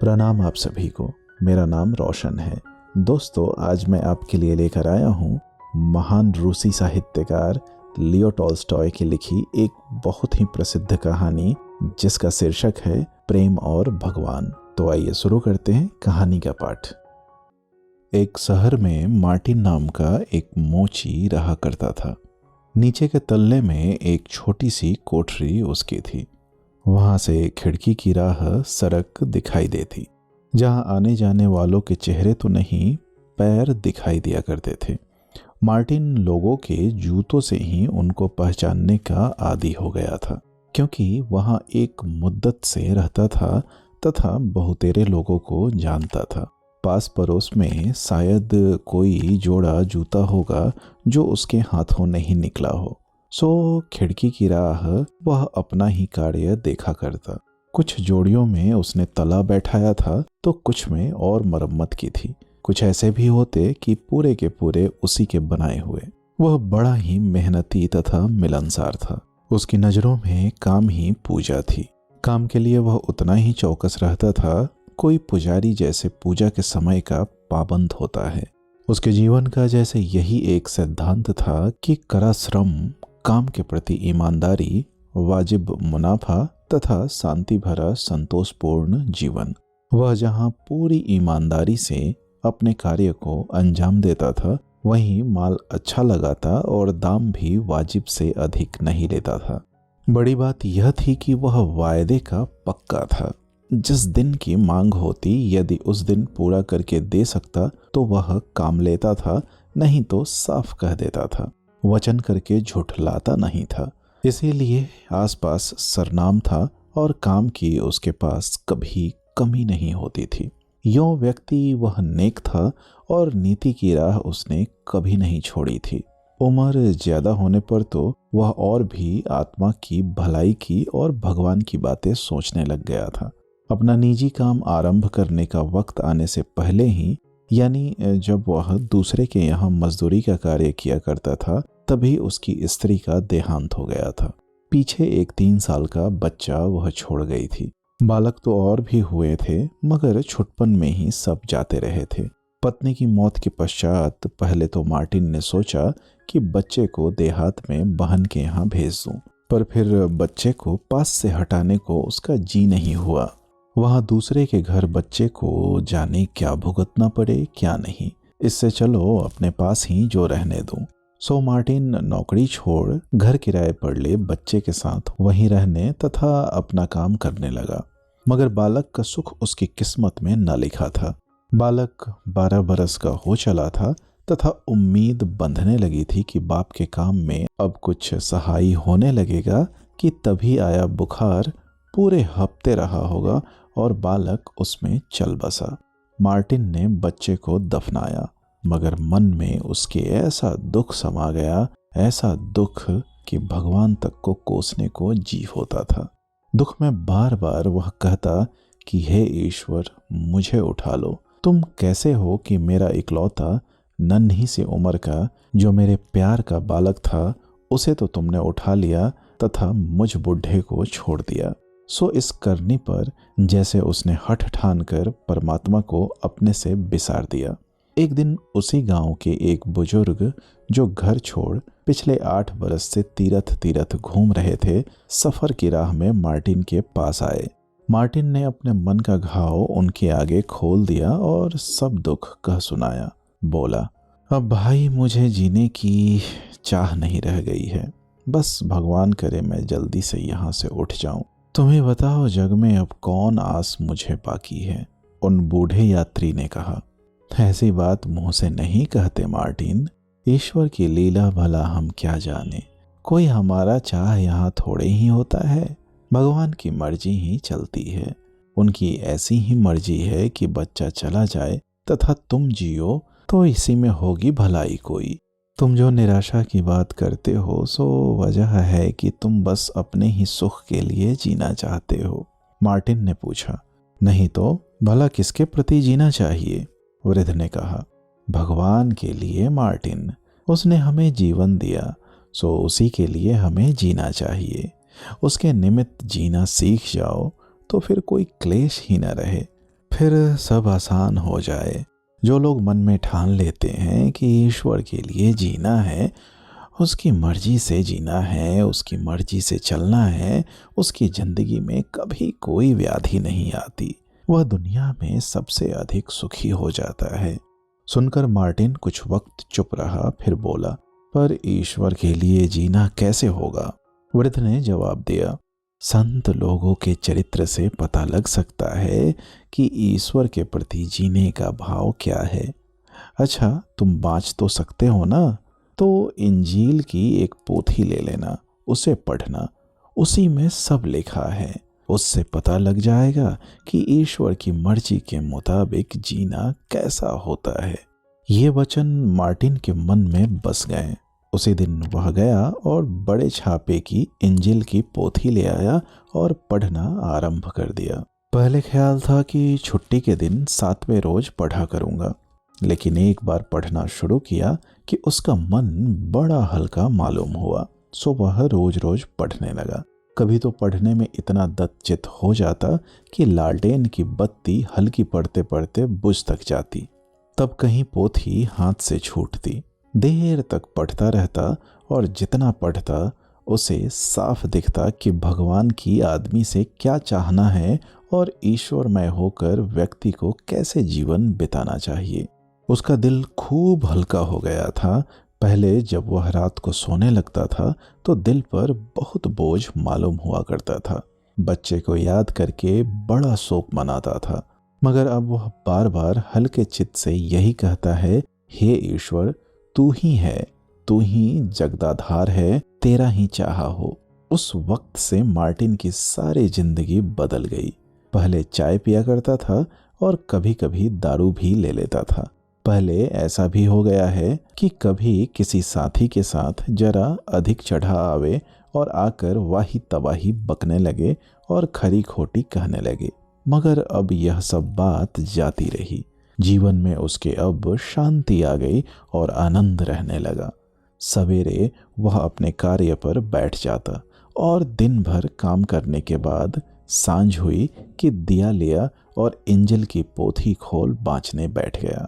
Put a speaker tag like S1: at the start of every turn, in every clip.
S1: प्रणाम आप सभी को। मेरा नाम रोशन है। दोस्तों, आज मैं आपके लिए लेकर आया हूँ महान रूसी साहित्यकार लियो टॉल्स्टॉय की लिखी एक बहुत ही प्रसिद्ध कहानी जिसका शीर्षक है प्रेम और भगवान। तो आइए शुरू करते हैं कहानी का पाठ। एक शहर में मार्टिन नाम का एक मोची रहा करता था। नीचे के तल्ले में एक छोटी सी कोठरी उसकी थी। वहां से खिड़की की राह सड़क दिखाई देती, जहां आने जाने वालों के चेहरे तो नहीं, पैर दिखाई दिया करते थे। मार्टिन लोगों के जूतों से ही उनको पहचानने का आदी हो गया था, क्योंकि वहां एक मुद्दत से रहता था तथा बहुतेरे लोगों को जानता था। पास पड़ोस में शायद कोई जोड़ा जूता होगा जो उसके हाथों नहीं निकला हो। सो खिड़की की राह वह अपना ही कार्य देखा करता। कुछ जोड़ियों में उसने तला बैठाया था तो कुछ में और मरम्मत की थी। कुछ ऐसे भी होते कि पूरे के पूरे उसी के बनाए हुए। वह बड़ा ही मेहनती तथा मिलनसार था। उसकी नज़रों में काम ही पूजा थी। काम के लिए वह उतना ही चौकस रहता था कोई पुजारी जैसे पूजा के समय का पाबंद होता है। उसके जीवन का जैसे यही एक सिद्धांत था कि कड़ा श्रम, काम के प्रति ईमानदारी, वाजिब मुनाफा तथा शांति भरा संतोषपूर्ण जीवन। वह जहाँ पूरी ईमानदारी से अपने कार्य को अंजाम देता था, वहीं माल अच्छा लगाता और दाम भी वाजिब से अधिक नहीं लेता था। बड़ी बात यह थी कि वह वायदे का पक्का था। जिस दिन की मांग होती, यदि उस दिन पूरा करके दे सकता तो वह काम लेता था, नहीं तो साफ कह देता था। वचन करके झुठलाता नहीं था। इसीलिए आसपास सरनाम था और काम की उसके पास कभी कमी नहीं होती थी। यों व्यक्ति वह नेक था और नीति की राह उसने कभी नहीं छोड़ी थी। उम्र ज्यादा होने पर तो वह और भी आत्मा की भलाई की और भगवान की बातें सोचने लग गया था। अपना निजी काम आरंभ करने का वक्त आने से पहले ही, यानी जब वह दूसरे के यहाँ मजदूरी का कार्य किया करता था, तभी उसकी स्त्री का देहांत हो गया था। पीछे एक 3 साल का बच्चा वह छोड़ गई थी। बालक तो और भी हुए थे, मगर छुटपन में ही सब जाते रहे थे। पत्नी की मौत के पश्चात पहले तो मार्टिन ने सोचा कि बच्चे को देहात में बहन के यहाँ भेज दूं, पर फिर बच्चे को पास से हटाने को उसका जी नहीं हुआ। वहां दूसरे के घर बच्चे को जाने क्या भुगतना पड़े क्या नहीं, इससे चलो अपने पास ही जो रहने दूं। सो मार्टिन नौकरी छोड़ घर किराए पर ले बच्चे के साथ वहीं रहने तथा अपना काम करने लगा। मगर बालक का सुख उसकी किस्मत में न लिखा था। बालक 12 बरस का हो चला था तथा उम्मीद बंधने लगी थी कि बाप के काम में अब कुछ सहाय होने लगेगा कि तभी आया बुखार पूरे हफ्ते रहा होगा और बालक उसमें चल बसा। मार्टिन ने बच्चे को दफनाया, मगर मन में उसके ऐसा दुख समा गया, ऐसा दुख कि भगवान तक को कोसने को जी होता था। दुख में बार बार वह कहता कि हे ईश्वर, मुझे उठा लो। तुम कैसे हो कि मेरा इकलौता नन्ही सी उम्र का जो मेरे प्यार का बालक था, उसे तो तुमने उठा लिया तथा मुझ बुढ़े को छोड़ दिया। सो इस करनी पर जैसे उसने हठ ठान कर परमात्मा को अपने से बिसार दिया। एक दिन उसी गांव के एक बुजुर्ग जो घर छोड़ पिछले 8 बरस से तीरथ घूम रहे थे, सफर की राह में मार्टिन के पास आए। मार्टिन ने अपने मन का घाव उनके आगे खोल दिया और सब दुख कह सुनाया। बोला, अब भाई मुझे जीने की चाह नहीं रह गई है। बस भगवान करे मैं जल्दी से यहाँ से उठ जाऊं। तुम्हें बताओ जग में अब कौन आस मुझे बाकी है। उन बूढ़े यात्री ने कहा, ऐसी बात मुंह से नहीं कहते मार्टिन। ईश्वर की लीला भला हम क्या जाने। कोई हमारा चाह यहाँ थोड़े ही होता है। भगवान की मर्जी ही चलती है। उनकी ऐसी ही मर्जी है कि बच्चा चला जाए तथा तुम जियो तो इसी में होगी भलाई कोई। तुम जो निराशा की बात करते हो, सो वजह है कि तुम बस अपने ही सुख के लिए जीना चाहते हो। मार्टिन ने पूछा, नहीं तो भला किसके प्रति जीना चाहिए? वृद्ध ने कहा, भगवान के लिए मार्टिन। उसने हमें जीवन दिया, सो उसी के लिए हमें जीना चाहिए। उसके निमित्त जीना सीख जाओ तो फिर कोई क्लेश ही न रहे। फिर सब आसान हो जाए। जो लोग मन में ठान लेते हैं कि ईश्वर के लिए जीना है, उसकी मर्जी से जीना है, उसकी मर्जी से चलना है, उसकी ज़िंदगी में कभी कोई व्याधि नहीं आती। वह दुनिया में सबसे अधिक सुखी हो जाता है। सुनकर मार्टिन कुछ वक्त चुप रहा, फिर बोला, पर ईश्वर के लिए जीना कैसे होगा? वृद्ध ने जवाब दिया, संत लोगों के चरित्र से पता लग सकता है कि ईश्वर के प्रति जीने का भाव क्या है। अच्छा, तुम बाँच तो सकते हो ना? तो इंजील की एक पोथी ले लेना, उसे पढ़ना, उसी में सब लिखा है। उससे पता लग जाएगा कि ईश्वर की मर्जी के मुताबिक जीना कैसा होता है। ये वचन मार्टिन के मन में बस गए। उसी दिन वह गया और बड़े छापे की इंजील की पोथी ले आया और पढ़ना आरंभ कर दिया। पहले ख्याल था कि छुट्टी के दिन 7वें रोज पढ़ा करूंगा, लेकिन एक बार पढ़ना शुरू किया कि उसका मन बड़ा हल्का मालूम हुआ, सो वह रोज रोज पढ़ने लगा। कभी तो पढ़ने में इतना दत्तचित हो जाता कि लालटेन की बत्ती हल्की पढ़ते पढ़ते बुझ तक जाती। तब कहीं पोथी हाथ से छूटती। देर तक पढ़ता रहता और जितना पढ़ता उसे साफ दिखता कि भगवान की आदमी से क्या चाहना है और ईश्वरमय होकर व्यक्ति को कैसे जीवन बिताना चाहिए। उसका दिल खूब हल्का हो गया था। पहले जब वह रात को सोने लगता था तो दिल पर बहुत बोझ मालूम हुआ करता था। बच्चे को याद करके बड़ा शोक मनाता था, मगर अब वह बार बार हल्के चित्त से यही कहता है, हे ईश्वर, तू ही है, तू ही जगदाधार है, तेरा ही चाहा हो। उस वक्त से मार्टिन की सारी जिंदगी बदल गई। पहले चाय पिया करता था और कभी कभी दारू भी ले लेता था। पहले ऐसा भी हो गया है कि कभी किसी साथी के साथ जरा अधिक चढ़ा आवे और आकर वाही तबाही बकने लगे और खरी खोटी कहने लगे, मगर अब यह सब बात जाती रही। जीवन में उसके अब शांति आ गई और आनंद रहने लगा। सवेरे वह अपने कार्य पर बैठ जाता और दिन भर काम करने के बाद सांझ हुई कि दिया लिया और इंजिल की पोथी खोल बाँचने बैठ गया।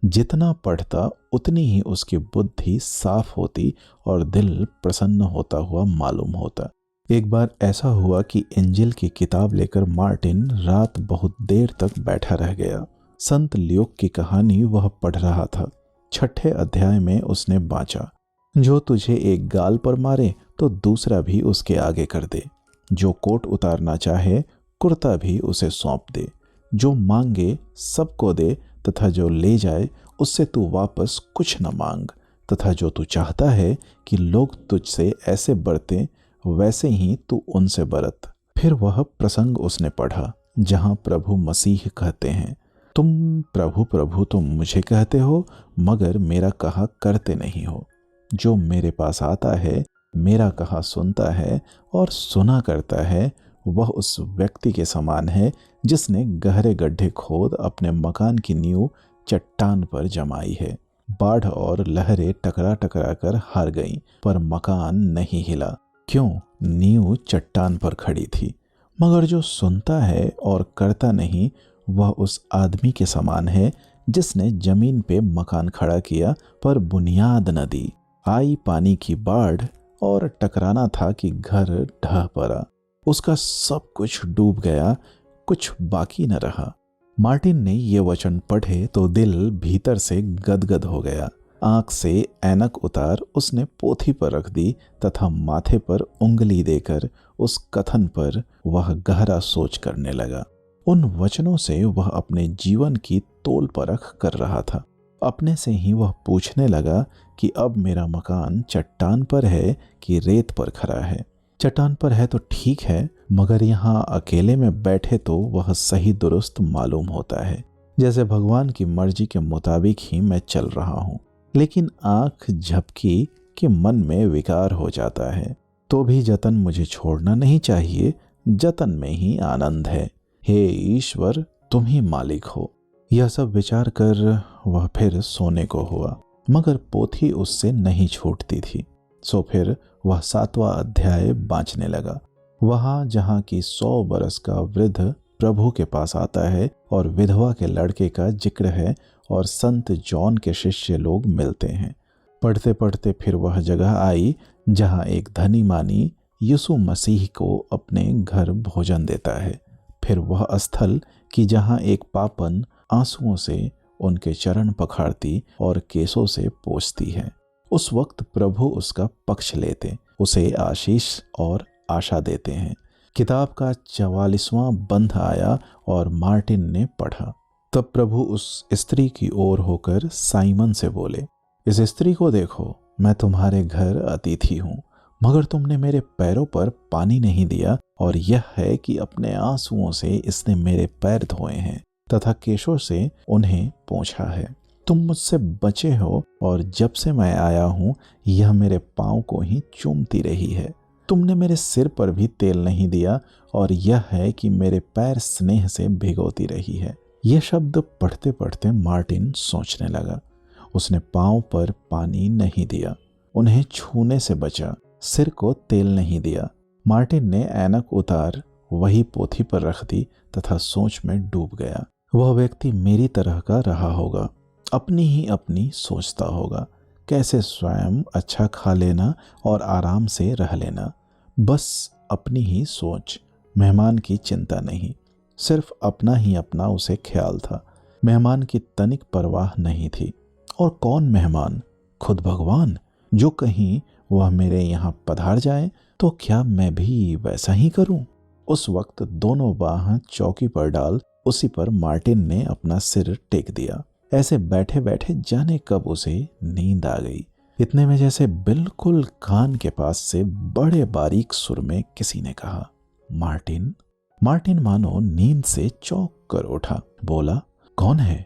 S1: जितना पढ़ता उतनी ही उसकी बुद्धि साफ होती और दिल प्रसन्न होता हुआ मालूम होता। एक बार ऐसा हुआ कि इंजिल की किताब लेकर मार्टिन रात बहुत देर तक बैठा रह गया। संत ल्यूक की कहानी वह पढ़ रहा था। 6ठे अध्याय में उसने बाँचा, जो तुझे एक गाल पर मारे तो दूसरा भी उसके आगे कर दे, जो कोट उतारना चाहे कुर्ता भी उसे सौंप दे, जो मांगे सबको दे तथा जो ले जाए उससे तू वापस कुछ न मांग, तथा जो तू चाहता है कि लोग तुझसे ऐसे बरतें वैसे ही तू उनसे बरत। फिर वह प्रसंग उसने पढ़ा जहाँ प्रभु मसीह कहते हैं, तुम प्रभु प्रभु तो मुझे कहते हो, मगर मेरा कहा करते नहीं हो। जो मेरे पास आता है मेरा कहा सुनता है और सुना करता है, वह उस व्यक्ति के समान है जिसने गहरे गड्ढे खोद अपने मकान की नींव चट्टान पर जमाई है। बाढ़ और लहरें टकरा टकरा कर हार गईं, पर मकान नहीं हिला। क्यों? नींव चट्टान पर खड़ी थी। मगर जो सुनता है और करता नहीं, वह उस आदमी के समान है जिसने जमीन पे मकान खड़ा किया पर बुनियाद न दी। आई पानी की बाढ़ और टकराना था कि घर ढह पड़ा। उसका सब कुछ डूब गया, कुछ बाकी न रहा। मार्टिन ने ये वचन पढ़े तो दिल भीतर से गदगद हो गया। आंख से ऐनक उतार उसने पोथी पर रख दी तथा माथे पर उंगली देकर उस कथन पर वह गहरा सोच करने लगा। उन वचनों से वह अपने जीवन की तोल परख कर रहा था। अपने से ही वह पूछने लगा कि अब मेरा मकान चट्टान पर है कि रेत पर खड़ा है। चट्टान पर है तो ठीक है, मगर यहाँ अकेले में बैठे तो वह सही दुरुस्त मालूम होता है, जैसे भगवान की मर्जी के मुताबिक ही मैं चल रहा हूँ। लेकिन आंख झपकी कि मन में विकार हो जाता है, तो भी जतन मुझे छोड़ना नहीं चाहिए। जतन में ही आनंद है। हे ईश्वर, तुम ही मालिक हो। यह सब विचार कर वह फिर सोने को हुआ, मगर पोथी उससे नहीं छूटती थी। सो फिर वह 7वां अध्याय बाँचने लगा। वहाँ जहाँ की 100 बरस का वृद्ध प्रभु के पास आता है और विधवा के लड़के का जिक्र है और संत जॉन के शिष्य लोग मिलते हैं। पढ़ते पढ़ते फिर वह जगह आई जहां एक धनी मानी यीशु मसीह को अपने घर भोजन देता है। फिर वह स्थल कि जहां एक पापन आंसुओं से उनके चरण पखाड़ती और केसों से पोंछती है। उस वक्त प्रभु उसका पक्ष लेते, उसे आशीष और आशा देते हैं। किताब का 44वां बंध आया और मार्टिन ने पढ़ा। तब प्रभु उस स्त्री की ओर होकर साइमन से बोले, इस स्त्री को देखो, मैं तुम्हारे घर अतिथि हूँ, मगर तुमने मेरे पैरों पर पानी नहीं दिया, और यह है कि अपने आंसुओं से इसने मेरे पैर धोए हैं तथा केशों से उन्हें पोंछा है। तुम मुझसे बचे हो, और जब से मैं आया हूँ यह मेरे पाँव को ही चूमती रही है। तुमने मेरे सिर पर भी तेल नहीं दिया, और यह है कि मेरे पैर स्नेह से भिगोती रही है। यह शब्द पढ़ते पढ़ते मार्टिन सोचने लगा। उसने पाँव पर पानी नहीं दिया, उन्हें छूने से बचा, सिर को तेल नहीं दिया। मार्टिन ने ऐनक उतार वही पोथी पर रख दी तथा सोच में डूब गया। वह व्यक्ति मेरी तरह का रहा होगा, अपनी ही अपनी सोचता होगा, कैसे स्वयं अच्छा खा लेना और आराम से रह लेना। बस अपनी ही सोच, मेहमान की चिंता नहीं, सिर्फ अपना ही अपना उसे ख्याल था। मेहमान की तनिक परवाह नहीं थी। और कौन मेहमान? खुद भगवान, जो कहीं वह मेरे यहाँ पधार जाए तो क्या मैं भी वैसा ही करूं? उस वक्त दोनों बाह चौकी पर डाल उसी पर मार्टिन ने अपना सिर टेक दिया। ऐसे बैठे बैठे जाने कब उसे नींद आ गई। इतने में जैसे बिल्कुल कान के पास से बड़े बारीक सुर में किसी ने कहा, मार्टिन। मार्टिन मानो नींद से चौंक कर उठा, बोला, कौन है?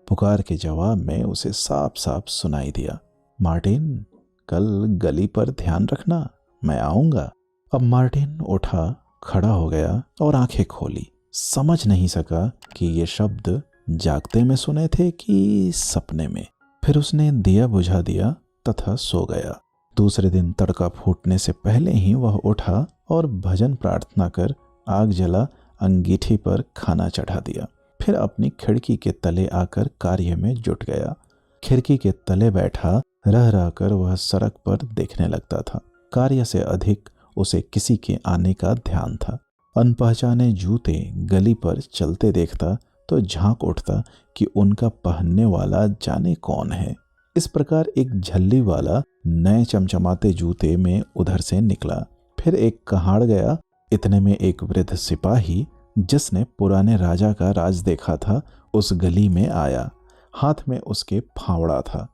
S1: पुकार के जवाब में उसे साफ साफ सुनाई दिया, मार्टिन, कल गली पर ध्यान रखना, मैं आऊंगा। अब मार्टिन उठा, खड़ा हो गया और आंखें खोली। समझ नहीं सका कि ये शब्द जागते में सुने थे कि सपने में। फिर उसने दिया बुझा दिया तथा सो गया। दूसरे दिन तड़का फूटने से पहले ही वह उठा और भजन प्रार्थना कर आग जला अंगीठी पर खाना चढ़ा दिया। फिर अपनी खिड़की के तले आकर कार्य में जुट गया। खिड़की के तले बैठा रह रहकर वह सड़क पर देखने लगता था। कार्य से अधिक उसे किसी के आने का ध्यान था। अनपहचाने जूते गली पर चलते देखता तो झांक उठता कि उनका पहनने वाला जाने कौन है। इस प्रकार एक झल्ली वाला नए चमचमाते जूते में उधर से निकला। फिर एक कहाड़ गया। इतने में एक वृद्ध सिपाही, जिसने पुराने राजा का राज देखा था, उस गली में आया। हाथ में उसके फावड़ा था।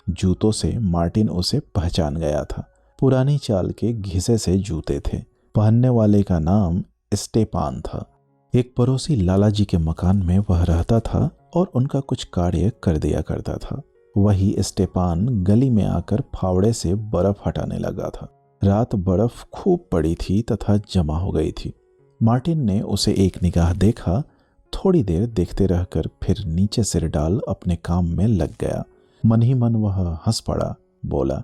S1: जूतों से मार्टिन उसे पहचान गया था। पुरानी चाल के घिसे से जूते थे। पहनने वाले का नाम स्टेपान था। एक पड़ोसी लालाजी के मकान में वह रहता था और उनका कुछ कार्य कर दिया करता था। वही स्टेपान गली में आकर फावड़े से बर्फ हटाने लगा था। रात बर्फ खूब पड़ी थी तथा जमा हो गई थी। मार्टिन ने उसे एक निगाह देखा। थोड़ी देर देखते रहकर फिर नीचे सिर डाल अपने काम में लग गया। मन ही मन वह हंस पड़ा, बोला,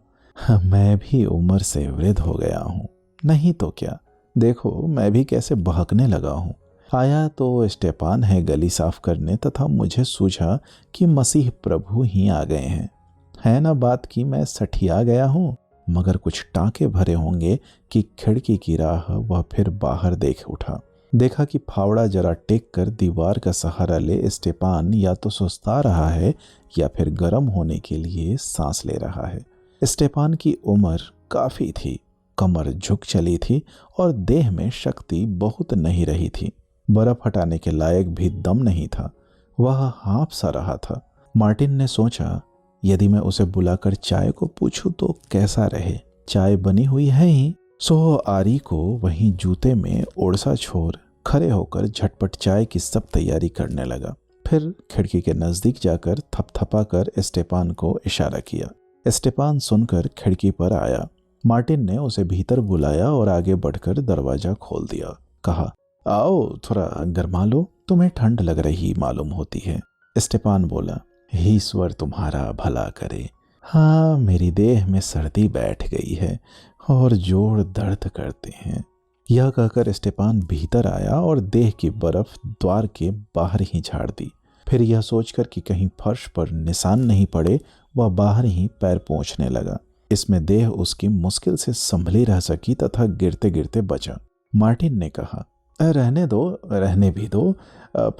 S1: मैं भी उम्र से वृद्ध हो गया हूँ, नहीं तो क्या। देखो मैं भी कैसे बहकने लगा हूँ। आया तो स्टेपान है गली साफ करने, तथा मुझे सूझा कि मसीह प्रभु ही आ गए हैं। है ना बात कि मैं सठिया गया हूँ। मगर कुछ टाँके भरे होंगे कि खिड़की की राह वह फिर बाहर देख उठा। देखा कि फावड़ा जरा टेक कर दीवार का सहारा ले स्टेपान या तो सुस्ता रहा है या फिर गर्म होने के लिए सांस ले रहा है। स्टेपान की उम्र काफ़ी थी, कमर झुक चली थी और देह में शक्ति बहुत नहीं रही थी। बर्फ हटाने के लायक भी दम नहीं था। वह हाँफ सा रहा था। मार्टिन ने सोचा, यदि मैं उसे बुलाकर चाय को पूछूं तो कैसा रहे। चाय बनी हुई है ही। सो आरी को वहीं जूते में ओढ़सा छोड़ खड़े होकर झटपट चाय की सब तैयारी करने लगा। फिर खिड़की के नजदीक जाकर थपथपा कर स्टेपान को इशारा किया। स्टेपान सुनकर खिड़की पर आया। मार्टिन ने उसे भीतर बुलाया और आगे बढ़कर दरवाजा खोल दिया। कहा, आओ थोड़ा गरमा लो, तुम्हें ठंड लग रही मालूम होती है। स्टेपान बोला, ईश्वर तुम्हारा भला करे। हाँ, मेरी देह में सर्दी बैठ गई है और जोड़ दर्द करते हैं। यह कहकर स्टेपान भीतर आया और देह की बर्फ द्वार के बाहर ही झाड़ दी। फिर यह सोचकर कि कहीं फर्श पर निशान नहीं पड़े, वह बाहर ही पैर पोंछने लगा। इसमें देह उसकी मुश्किल से संभली रह सकी तथा गिरते गिरते बचा। मार्टिन ने कहा, रहने दो, रहने भी दो,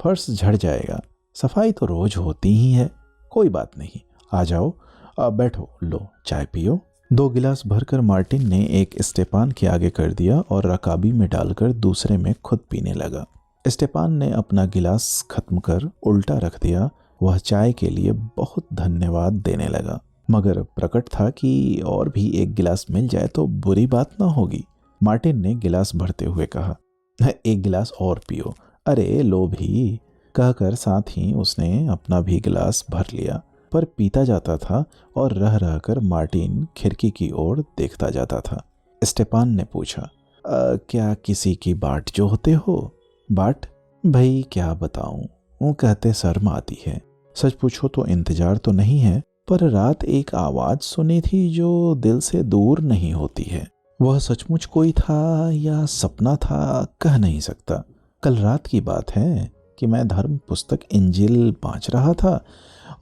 S1: फर्श झड़ जाएगा, सफाई तो रोज होती ही है, कोई बात नहीं, आ जाओ, बैठो, लो चाय पियो। 2 गिलास भरकर मार्टिन ने एक स्टेपान के आगे कर दिया और रकाबी में डालकर दूसरे में खुद पीने लगा। स्टेपान ने अपना गिलास खत्म कर उल्टा रख दिया। वह चाय के लिए बहुत धन्यवाद देने लगा, मगर प्रकट था कि और भी एक गिलास मिल जाए तो बुरी बात ना होगी। मार्टिन ने गिलास भरते हुए कहा, एक गिलास और पियो, अरे लो भी, कहकर साथ ही उसने अपना भी गिलास भर लिया। पर पीता जाता था और रह रहकर मार्टिन खिड़की की ओर देखता जाता था। स्टेपान ने पूछा, क्या किसी की बाट जोहते हो? बाट? भाई क्या बताऊं, वो कहते शर्म आती है। सच पूछो तो इंतजार तो नहीं है, पर रात एक आवाज सुनी थी जो दिल से दूर नहीं होती है। वह सचमुच कोई था या सपना था, कह नहीं सकता। कल रात की बात है कि मैं धर्म पुस्तक इंजिल बाँच रहा था।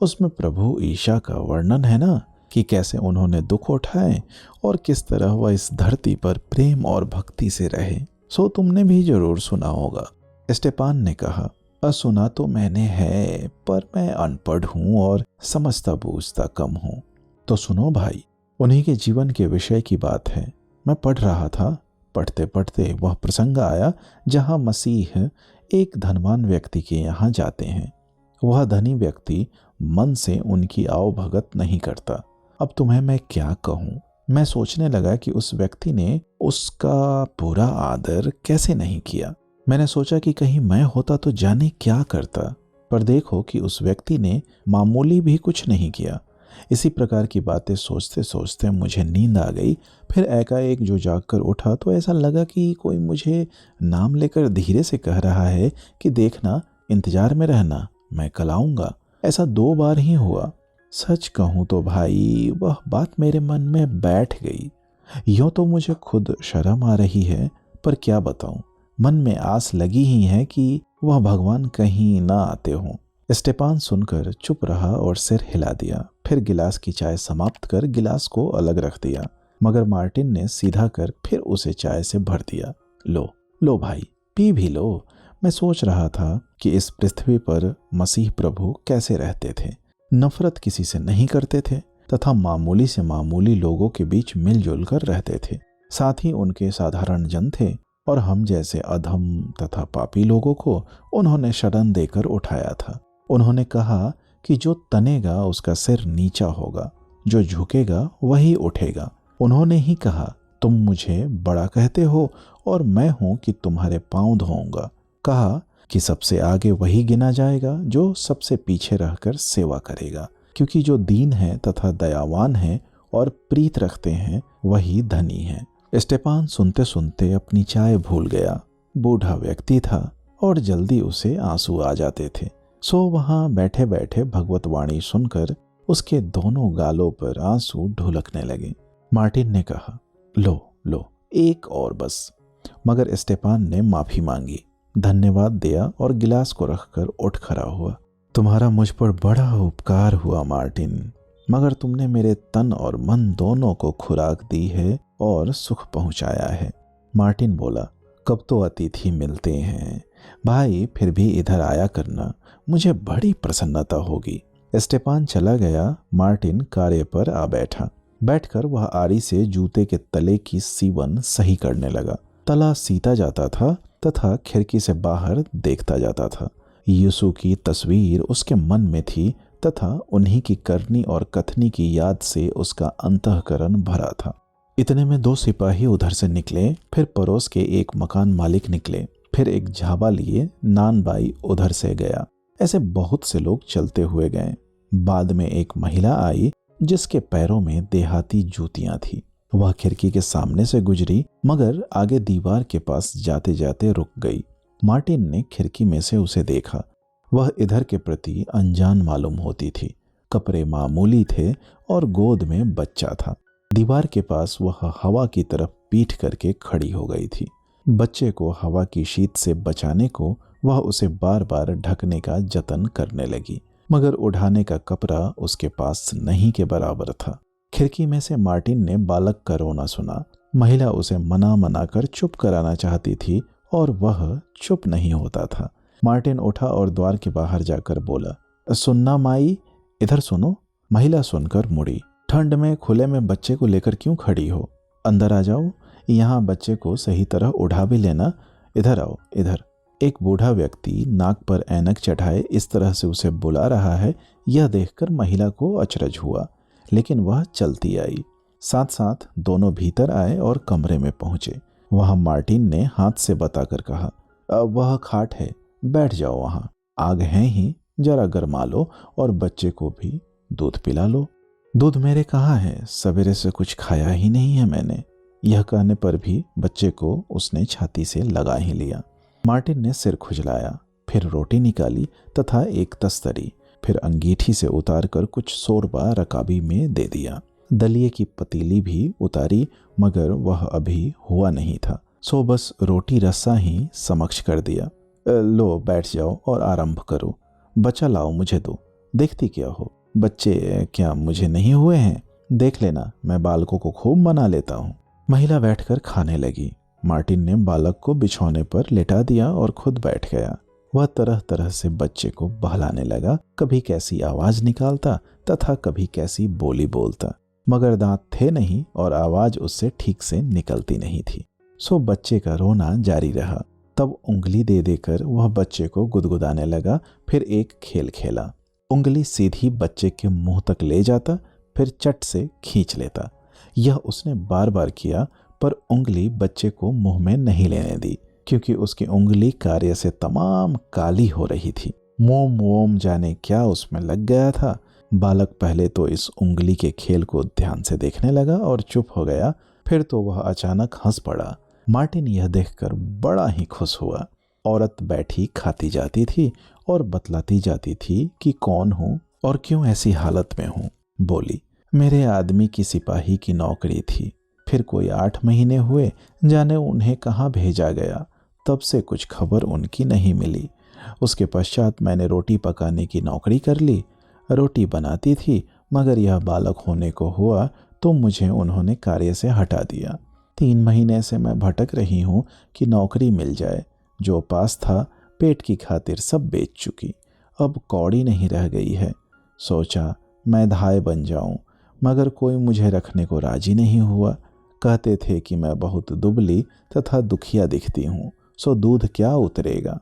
S1: उसमें प्रभु ईशा का वर्णन है ना, कि कैसे उन्होंने दुख उठाए और किस तरह वह इस धरती पर प्रेम और भक्ति से रहे। सो तुमने भी जरूर सुना होगा। स्टेपान ने कहा, सुना तो मैंने है, पर मैं अनपढ़ हूँ और समझता बूझता कम हूँ। तो सुनो भाई, उन्हीं के जीवन के विषय की बात है। मैं पढ़ रहा था, पढ़ते पढ़ते वह प्रसंग आया जहाँ मसीह एक धनवान व्यक्ति के यहाँ जाते हैं। वह धनी व्यक्ति मन से उनकी आवभगत नहीं करता। अब तुम्हें मैं क्या कहूँ। मैं सोचने लगा कि उस व्यक्ति ने उसका पूरा आदर कैसे नहीं किया। मैंने सोचा कि कहीं मैं होता तो जाने क्या करता, पर देखो कि उस व्यक्ति ने मामूली भी कुछ नहीं किया। इसी प्रकार की बातें सोचते सोचते मुझे नींद आ गई। फिर एकाएक जो जागकर उठा तो ऐसा लगा कि कोई मुझे नाम लेकर धीरे से कह रहा है कि देखना, इंतजार में रहना, मैं कल आऊँगा। ऐसा 2 बार ही हुआ। सच कहूँ तो भाई, वह बात मेरे मन में बैठ गई। यूँ तो मुझे खुद शर्म आ रही है, पर क्या बताऊँ, मन में आस लगी ही है कि वह भगवान कहीं ना आते हों। स्टेपान सुनकर चुप रहा और सिर हिला दिया। फिर गिलास की चाय समाप्त कर गिलास को अलग रख दिया, मगर मार्टिन ने सीधा कर फिर उसे चाय से भर दिया। लो लो भाई, पी भी लो। मैं सोच रहा था कि इस पृथ्वी पर मसीह प्रभु कैसे रहते थे। नफरत किसी से नहीं करते थे तथा मामूली से मामूली लोगों के बीच मिलजुल कर रहते थे। साथ ही उनके साधारण जन थे और हम जैसे अधम तथा पापी लोगों को उन्होंने शरण देकर उठाया था। उन्होंने कहा कि जो तनेगा उसका सिर नीचा होगा, जो झुकेगा वही उठेगा। उन्होंने ही कहा, तुम मुझे बड़ा कहते हो और मैं हूं कि तुम्हारे पांव धोऊंगा। कहा कि सबसे आगे वही गिना जाएगा जो सबसे पीछे रहकर सेवा करेगा, क्योंकि जो दीन है तथा दयावान है और प्रीत रखते हैं वही धनी है। स्टेपान सुनते सुनते अपनी चाय भूल गया। बूढ़ा व्यक्ति था और जल्दी उसे आंसू आ जाते थे। सो वहां बैठे बैठे भगवत वाणी सुनकर उसके दोनों गालों पर आंसू ढुलकने लगे। मार्टिन ने कहा, लो लो, एक और बस। मगर स्टेपान ने माफी मांगी, धन्यवाद दिया और गिलास को रखकर उठ खड़ा हुआ। तुम्हारा मुझ पर बड़ा उपकार हुआ मार्टिन, मगर तुमने मेरे तन और मन दोनों को खुराक दी है और सुख पहुंचाया है। मार्टिन बोला, कब तो अतिथि मिलते हैं भाई, फिर भी इधर आया करना, मुझे बड़ी प्रसन्नता होगी। स्टेपान चला गया। मार्टिन कार्य पर आ बैठा। बैठकर वह आरी से जूते के तले की सीवन सही करने लगा। तला सीता जाता था तथा खिड़की से बाहर देखता जाता था। यीशु की तस्वीर उसके मन में थी तथा उन्हीं की करनी और कथनी की याद से उसका अंतःकरण भरा था। इतने में 2 सिपाही उधर से निकले, फिर पड़ोस के एक मकान मालिक निकले, फिर एक झाबा लिए नानबाई उधर से गया। ऐसे बहुत से लोग चलते हुए गए। बाद में एक महिला आई जिसके पैरों में देहाती जूतियां थी। वह खिड़की के सामने से गुजरी, मगर आगे दीवार के पास जाते जाते रुक गई। मार्टिन ने खिड़की में से उसे देखा। वह इधर के प्रति अनजान मालूम होती थी। कपड़े मामूली थे और गोद में बच्चा था। दीवार के पास वह हवा की तरफ पीठ करके खड़ी हो गई थी। बच्चे को हवा की शीत से बचाने को वह उसे बार बार ढकने का जतन करने लगी, मगर उठाने का कपड़ा उसके पास नहीं के बराबर था। खिड़की में से मार्टिन ने बालक का रोना सुना। महिला उसे मना मना कर चुप कराना चाहती थी और वह चुप नहीं होता था। मार्टिन उठा और द्वार के बाहर जाकर बोला, सुनना माई, इधर सुनो। महिला सुनकर मुड़ी। ठंड में खुले में बच्चे को लेकर क्यों खड़ी हो? अंदर आ जाओ, यहाँ बच्चे को सही तरह उठा भी लेना। इधर आओ, इधर। एक बूढ़ा व्यक्ति नाक पर ऐनक चढ़ाए इस तरह से उसे बुला रहा है, यह देखकर महिला को अचरज हुआ, लेकिन वह चलती आई। साथ साथ दोनों भीतर आए और कमरे में पहुंचे। वहां मार्टिन ने हाथ से बताकर कहा, वह खाट है, बैठ जाओ वहां। आग है ही, जरा गरमा लो और बच्चे को भी दूध पिला लो। दूध मेरे कहाँ है? सवेरे से कुछ खाया ही नहीं है मैंने। यह कहने पर भी बच्चे को उसने छाती से लगा ही लिया। मार्टिन ने सिर खुजलाया, फिर रोटी निकाली तथा एक तस्तरी, फिर अंगीठी से उतारकर कुछ शोरबा रकाबी में दे दिया। दलिए की पतीली भी उतारी, मगर वह अभी हुआ नहीं था, सो बस रोटी रस्सा ही समक्ष कर दिया। लो बैठ जाओ और आरंभ करो। बच्चा लाओ मुझे दो। देखती क्या हो? बच्चे क्या मुझे नहीं हुए हैं? देख लेना, मैं बालकों को खूब मना लेता हूँ। महिला बैठकर खाने लगी। मार्टिन ने बालक को बिछौने पर लेटा दिया और खुद बैठ गया। वह तरह तरह से बच्चे को बहलाने लगा, कभी कैसी आवाज निकालता तथा कभी कैसी बोली बोलता, मगर दांत थे नहीं और आवाज उससे ठीक से निकलती नहीं थी। सो बच्चे का रोना जारी रहा। तब उंगली दे देकर वह बच्चे को गुदगुदाने लगा। फिर एक खेल खेला। उंगली सीधी बच्चे के मुंह तक ले जाता, फिर चट से खींच लेता। यह उसने बार बार किया, पर उंगली बच्चे को मुंह में नहीं लेने दी, क्योंकि उसकी उंगली कार्य से तमाम काली हो रही थी। मोम वोम जाने क्या उसमें लग गया था। बालक पहले तो इस उंगली के खेल को ध्यान से देखने लगा और चुप हो गया, फिर तो वह अचानक हंस पड़ा। मार्टिन यह देखकर बड़ा ही खुश हुआ। औरत बैठी खाती जाती थी और बतलाती जाती थी कि कौन हूँ और क्यों ऐसी हालत में हूँ। बोली, मेरे आदमी की सिपाही की नौकरी थी, फिर कोई 8 महीने हुए, जाने उन्हें कहाँ भेजा गया। तब से कुछ खबर उनकी नहीं मिली। उसके पश्चात मैंने रोटी पकाने की नौकरी कर ली। रोटी बनाती थी, मगर यह बालक होने को हुआ तो मुझे उन्होंने कार्य से हटा दिया। 3 महीने से मैं भटक रही हूँ कि नौकरी मिल जाए। जो पास था पेट की खातिर सब बेच चुकी, अब कौड़ी नहीं रह गई है। सोचा मैं धाय बन जाऊं, मगर कोई मुझे रखने को राजी नहीं हुआ। कहते थे कि मैं बहुत दुबली तथा दुखिया दिखती हूँ, सो दूध क्या उतरेगा।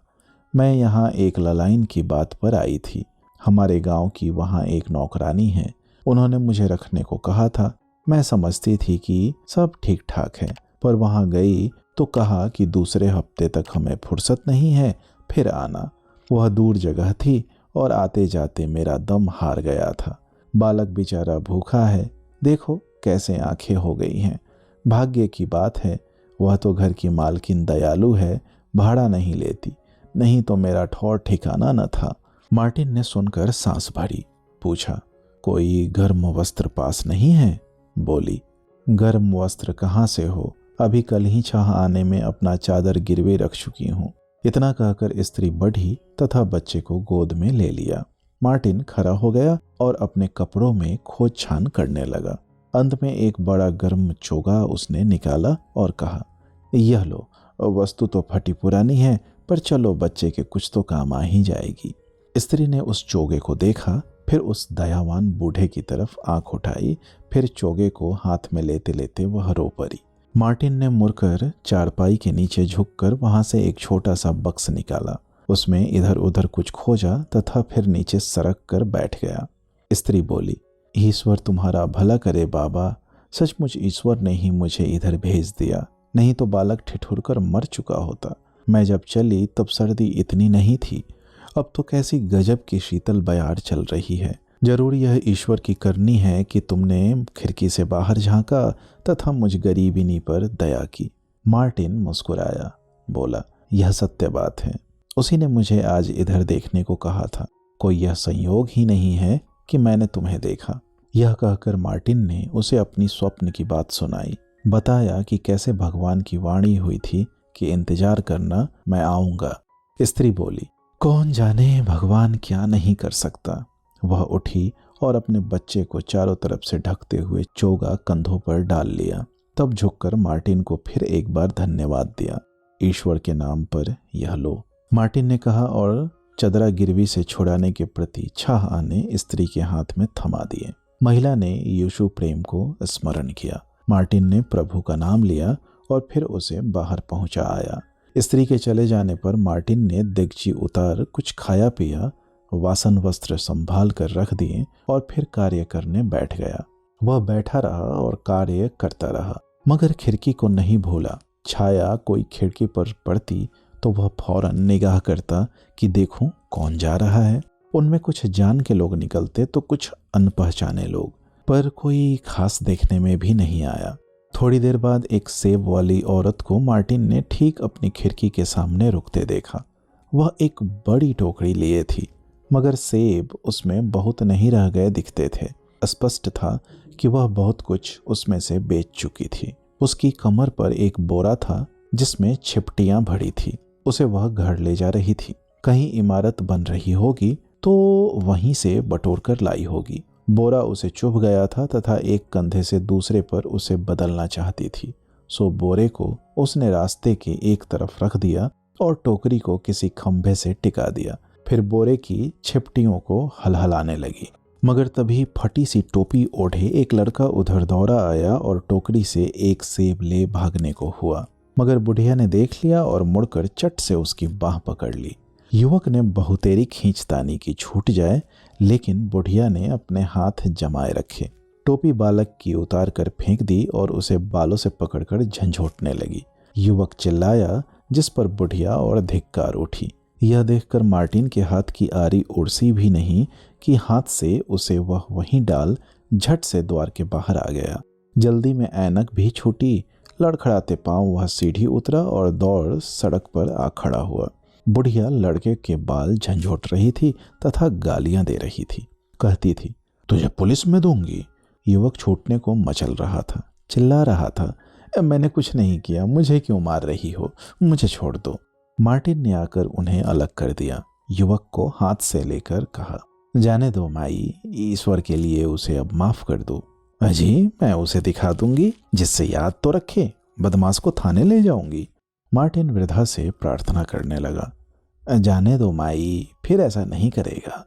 S1: मैं यहाँ एक ललाइन की बात पर आई थी। हमारे गांव की वहाँ एक नौकरानी है, उन्होंने मुझे रखने को कहा था। मैं समझती थी कि सब ठीक ठाक है, पर वहाँ गई तो कहा कि दूसरे हफ्ते तक हमें फुर्सत नहीं है, फिर आना। वह दूर जगह थी और आते जाते मेरा दम हार गया था। बालक बेचारा भूखा है, देखो कैसे आंखें हो गई हैं। भाग्य की बात है, वह तो घर की मालकिन दयालु है, भाड़ा नहीं लेती, नहीं तो मेरा ठौर ठिकाना न था। मार्टिन ने सुनकर सांस भरी। पूछा, कोई गर्म वस्त्र पास नहीं है? बोली, गर्म वस्त्र कहाँ से हो, अभी कल ही छाह आने में अपना चादर गिरवे रख चुकी हूँ। इतना कहकर स्त्री बढ़ी तथा बच्चे को गोद में ले लिया। मार्टिन खड़ा हो गया और अपने कपड़ों में खोज छान करने लगा। अंत में एक बड़ा गर्म चोगा उसने निकाला और कहा, यह लो, वस्तु तो फटी पुरानी है, पर चलो बच्चे के कुछ तो काम आ ही जाएगी। स्त्री ने उस चोगे को देखा, फिर उस दयावान बूढ़े की तरफ आंख उठाई, फिर चोगे को हाथ में लेते लेते वह रो पड़ी। मार्टिन ने मुड़कर चारपाई के नीचे झुककर वहां से एक छोटा सा बक्स निकाला, उसमें इधर उधर कुछ खोजा तथा फिर नीचे सरक कर बैठ गया। स्त्री बोली, ईश्वर तुम्हारा भला करे बाबा, सचमुच ईश्वर ने ही मुझे इधर भेज दिया, नहीं तो बालक ठिठुर कर मर चुका होता। मैं जब चली तब सर्दी इतनी नहीं थी, अब तो कैसी गजब की शीतल बयार चल रही है। जरूर यह ईश्वर की करनी है कि तुमने खिड़की से बाहर झांका तथा मुझ गरीबिनी पर दया की। मार्टिन मुस्कुराया, बोला, यह सत्य बात है, उसी ने मुझे आज इधर देखने को कहा था। कोई यह संयोग ही नहीं है कि मैंने तुम्हें देखा। यह कहकर मार्टिन ने उसे अपनी स्वप्न की बात सुनाई। बताया कि कैसे भगवान की वाणी हुई थी कि इंतजार करना, मैं आऊंगा। स्त्री बोली, कौन जाने भगवान क्या नहीं कर सकता। वह उठी और अपने बच्चे को चारों तरफ से ढकते हुए चोगा कंधों पर डाल लिया। तब झुककर मार्टिन को फिर एक बार धन्यवाद दिया। ईश्वर के नाम पर यह लो, मार्टिन ने कहा और चदरा गिरवी से छुड़ाने के प्रति छह आने स्त्री के हाथ में थमा दिए। महिला ने यीशु प्रेम को स्मरण किया। मार्टिन ने प्रभु का नाम लिया और फिर उसे बाहर पहुंचा आया। स्त्री के चले जाने पर मार्टिन ने देगची उतार कुछ खाया पिया, वासन वस्त्र संभाल कर रख दिए और फिर कार्य करने बैठ गया। वह बैठा रहा और कार्य करता रहा, मगर खिड़की को नहीं भूला। छाया कोई खिड़की पर पड़ती तो वह फौरन निगाह करता कि देखूं कौन जा रहा है। उनमें कुछ जान के लोग निकलते तो कुछ अनपहचाने लोग, पर कोई खास देखने में भी नहीं आया। थोड़ी देर बाद एक सेब वाली औरत को मार्टिन ने ठीक अपनी खिड़की के सामने रुकते देखा। वह एक बड़ी टोकरी लिए थी, मगर सेब उसमें बहुत नहीं रह गए दिखते थे। स्पष्ट था कि वह बहुत कुछ उसमें से बेच चुकी थी। उसकी कमर पर एक बोरा था जिसमें छिपटियां भरी थी। उसे वह घर ले जा रही थी। कहीं इमारत बन रही होगी तो वहीं से बटोर कर लाई होगी। बोरा उसे चुभ गया था तथा एक कंधे से दूसरे पर उसे बदलना चाहती थी। सो बोरे को उसने रास्ते के एक तरफ रख दिया और टोकरी को किसी खंभे से टिका दिया। फिर बोरे की छिपटियों को हलहलाने लगी। मगर तभी फटी सी टोपी ओढ़े एक लड़का उधर दौड़ा आया और टोकरी से एक सेब ले भागने को हुआ। मगर बुढ़िया ने देख लिया और मुड़कर चट से उसकी बाह पकड़ ली। युवक ने बहुतेरी खींचतानी की छूट जाए, लेकिन बुढ़िया ने अपने हाथ जमाए रखे। टोपी बालक की उतार कर फेंक दी और उसे बालों से पकड़कर झंझोटने लगी। युवक चिल्लाया, जिस पर बुढ़िया और धिक्कार उठी। यह देखकर मार्टिन के हाथ की आरी उड़सी भी नहीं कि हाथ से उसे वह वहीं डाल झट से द्वार के बाहर आ गया। जल्दी में ऐनक भी छूटी। लड़खड़ाते पांव वह सीढ़ी उतरा और दौड़ सड़क पर आ खड़ा हुआ। बुढ़िया लड़के के बाल झंझोट रही थी तथा गालियां दे रही थी। कहती थी, तुझे पुलिस में दूंगी। युवक छूटने को मचल रहा था, चिल्ला रहा था, मैंने कुछ नहीं किया, मुझे क्यों मार रही हो, मुझे छोड़ दो। मार्टिन ने आकर उन्हें अलग कर दिया। युवक को हाथ से लेकर कहा, जाने दो माई, ईश्वर के लिए उसे अब माफ कर दो। अजी, मैं उसे दिखा दूंगी, जिससे याद तो रखे, बदमाश को थाने ले जाऊंगी। मार्टिन वृद्धा से प्रार्थना करने लगा, जाने दो माई, फिर ऐसा नहीं करेगा,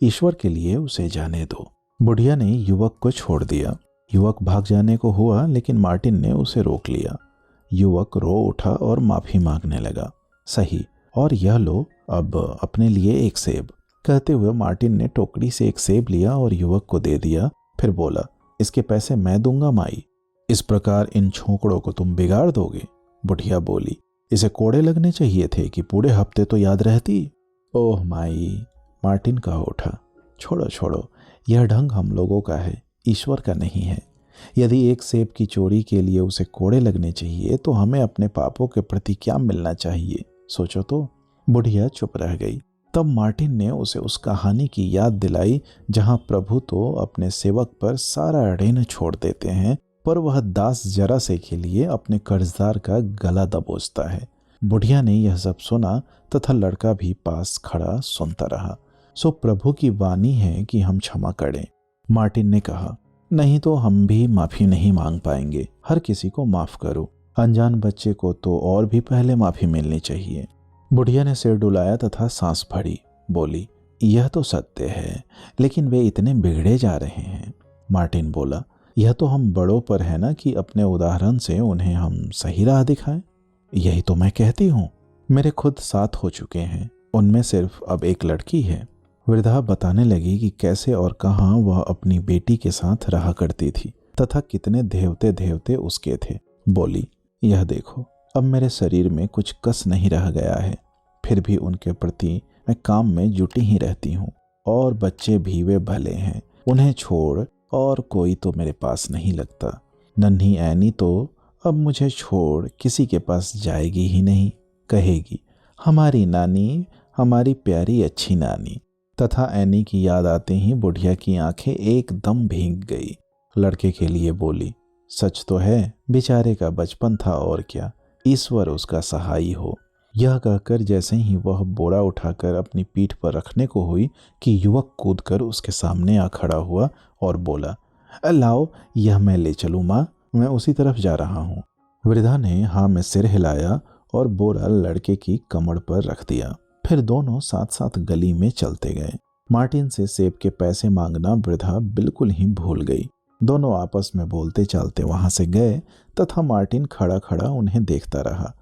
S1: ईश्वर के लिए उसे जाने दो। बुढ़िया ने युवक को छोड़ दिया। युवक भाग जाने को हुआ, लेकिन मार्टिन ने उसे रोक लिया। युवक रो उठा और माफी मांगने लगा। सही, और यह लो अब अपने लिए एक सेब। कहते हुए मार्टिन ने टोकरी से एक सेब लिया और युवक को दे दिया। फिर बोला, इसके पैसे मैं दूंगा माई। इस प्रकार इन छोकड़ों को तुम बिगाड़ दोगे। बुढ़िया बोली, इसे कोड़े लगने चाहिए थे कि पूरे हफ्ते तो याद रहती। ओह माई, मार्टिन कहा उठा, छोड़ो छोड़ो, यह ढंग हम लोगों का है, ईश्वर का नहीं है। यदि एक सेब की चोरी के लिए उसे कोड़े लगने चाहिए तो हमें अपने पापों के प्रति क्या मिलना चाहिए, सोचो तो। बुढ़िया चुप रह गई। तब मार्टिन ने उसे उस कहानी की याद दिलाई जहां प्रभु तो अपने सेवक पर सारा ऋण छोड़ देते हैं, पर वह दास जरा से के लिए अपने कर्जदार का गला दबोचता है। बुढ़िया ने यह सब सुना तथा लड़का भी पास खड़ा सुनता रहा। सो प्रभु की वाणी है कि हम क्षमा करें। मार्टिन ने कहा, नहीं तो हम भी माफी नहीं मांग पाएंगे, हर किसी को माफ करो, अनजान बच्चे को तो और भी पहले माफी मिलनी चाहिए। बुढ़िया ने सिर डुलाया तथा सांस भरी, बोली, यह तो सत्य है, लेकिन वे इतने बिगड़े जा रहे हैं। मार्टिन बोला, यह तो हम बड़ों पर है ना कि अपने उदाहरण से उन्हें हम सही राह दिखाएं। यही तो मैं कहती हूँ, मेरे खुद 7 हो चुके हैं, उनमें सिर्फ अब एक लड़की है। वृद्धा बताने लगी कि कैसे और कहाँ वह अपनी बेटी के साथ रहा करती थी तथा कितने देवते देवते उसके थे। बोली, यह देखो, अब मेरे शरीर में कुछ कस नहीं रह गया है, फिर भी उनके प्रति मैं काम में जुटी ही रहती हूँ। और बच्चे भी वे भले हैं, उन्हें छोड़ और कोई तो मेरे पास नहीं लगता। नन्ही ऐनी तो अब मुझे छोड़ किसी के पास जाएगी ही नहीं। कहेगी, हमारी नानी, हमारी प्यारी अच्छी नानी। तथा एनी की याद आते ही बुढ़िया की आंखें एकदम भीग गई। लड़के के लिए बोली, सच तो है, बेचारे का बचपन था और क्या, ईश्वर उसका सहाई हो। यह कहकर जैसे ही वह बोरा उठाकर अपनी पीठ पर रखने को हुई कि युवक कूदकर उसके सामने आ खड़ा हुआ और बोला, लाओ यह मैं ले चलूँ माँ, मैं उसी तरफ जा रहा हूँ। वृद्धा ने हाँ में सिर हिलाया और बोरा लड़के की कमर पर रख दिया। फिर दोनों साथ साथ गली में चलते गए। मार्टिन से सेब के पैसे मांगना वृद्धा बिल्कुल ही भूल गई। दोनों आपस में बोलते चालते वहां से गए तथा मार्टिन खड़ा खड़ा उन्हें देखता रहा।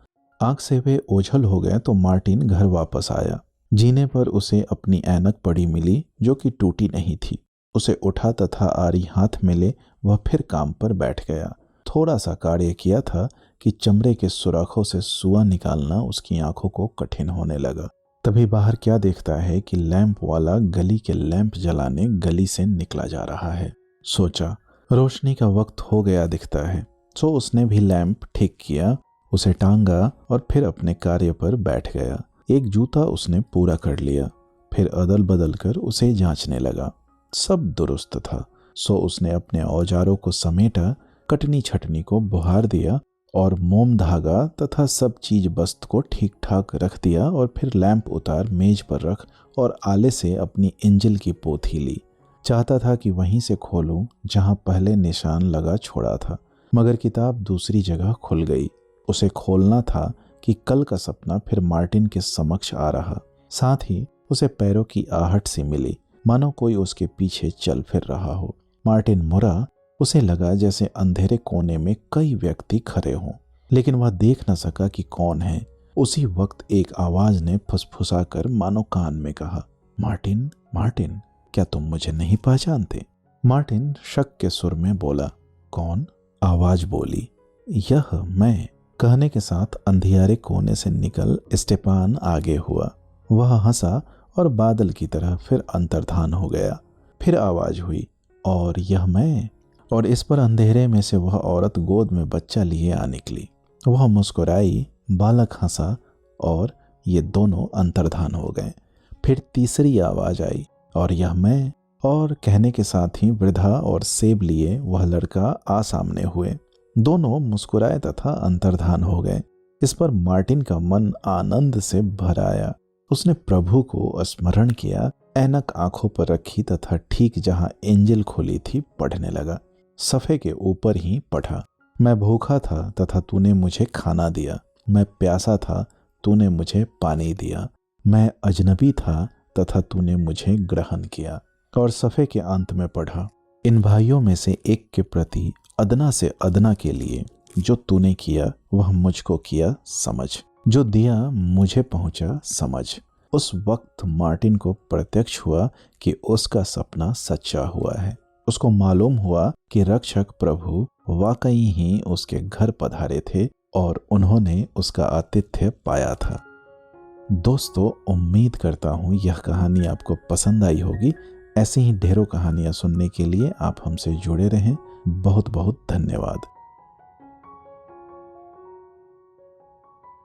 S1: आंख से वे ओझल हो गए तो मार्टिन घर वापस आया। जीने पर उसे अपनी ऐनक पड़ी मिली जो कि टूटी नहीं थी। उसे उठा तथा आरी हाथ में ले वह फिर काम पर बैठ गया। थोड़ा सा कार्य किया था कि चमड़े के सुराखों से सुआ निकालना उसकी आंखों को कठिन होने लगा। तभी बाहर क्या देखता है कि लैंप वाला गली के लैंप जलाने गली से निकला जा रहा है। सोचा रोशनी का वक्त हो गया दिखता है, सो उसने भी लैंप ठीक किया, उसे टांगा और फिर अपने कार्य पर बैठ गया। एक जूता उसने पूरा कर लिया, फिर अदल बदल कर उसे जांचने लगा। सब दुरुस्त था, सो उसने अपने औजारों को समेटा, कटनी छटनी को बुहार दिया और मोम धागा तथा सब चीज बस्त को ठीक ठाक रख दिया और फिर लैंप उतार मेज पर रख और आले से अपनी इंजिल की पोथी ली। चाहता था कि वहीं से खोलूं जहां पहले निशान लगा छोड़ा था, मगर किताब दूसरी जगह खुल गई। उसे खोलना था कि कल का सपना फिर मार्टिन के समक्ष आ रहा। साथ ही उसे पैरों की आहट सी मिली, मानो कोई उसके पीछे चल फिर रहा हो। मार्टिन मुड़ा। उसे लगा जैसे अंधेरे कोने में कई व्यक्ति खड़े हों, लेकिन वह देख न सका कि कौन है। उसी वक्त एक आवाज ने फुसफुसाकर मानो कान में कहा, मार्टिन, मार्टिन, क्या तुम मुझे नहीं पहचानते? मार्टिन शक के सुर में बोला, कौन? आवाज बोली, यह मैं। कहने के साथ अंधियारे कोने से निकल स्टेपान आगे हुआ। वह हंसा और बादल की तरह फिर अंतर्धान हो गया। फिर आवाज हुई, और यह मैं। और इस पर अंधेरे में से वह औरत गोद में बच्चा लिए आ निकली। वह मुस्कुराई, बालक हंसा और ये दोनों अंतर्धान हो गए। फिर तीसरी आवाज आई, और यह मैं। और कहने के साथ ही वृद्धा और सेब लिए वह लड़का आ सामने हुए। दोनों मुस्कुराए तथा अंतर्धान हो गए। इस पर मार्टिन का मन आनंद से भर आया। उसने प्रभु को स्मरण किया, ऐनक आंखों पर रखी तथा ठीक जहां एंजिल खुली थी पढ़ने लगा। सफ़े के ऊपर ही पढ़ा, मैं भूखा था तथा तूने मुझे खाना दिया, मैं प्यासा था तूने मुझे पानी दिया, मैं अजनबी था तथा तूने मुझे ग्रहण किया। और सफ़े के अंत में पढ़ा, इन भाइयों में से एक के प्रति अदना से अदना के लिए जो तूने किया वह मुझको किया समझ, जो दिया मुझे पहुंचा समझ। उस वक्त मार्टिन को प्रत्यक्ष हुआ कि उसका सपना सच्चा हुआ है। उसको मालूम हुआ कि रक्षक प्रभु वाकई ही उसके घर पधारे थे और उन्होंने उसका आतिथ्य पाया था। दोस्तों, उम्मीद करता हूँ यह कहानी आपको पसंद आई होगी। ऐसी ही ढेरों कहानियाँ सुनने के लिए आप हमसे जुड़े रहें। बहुत बहुत धन्यवाद।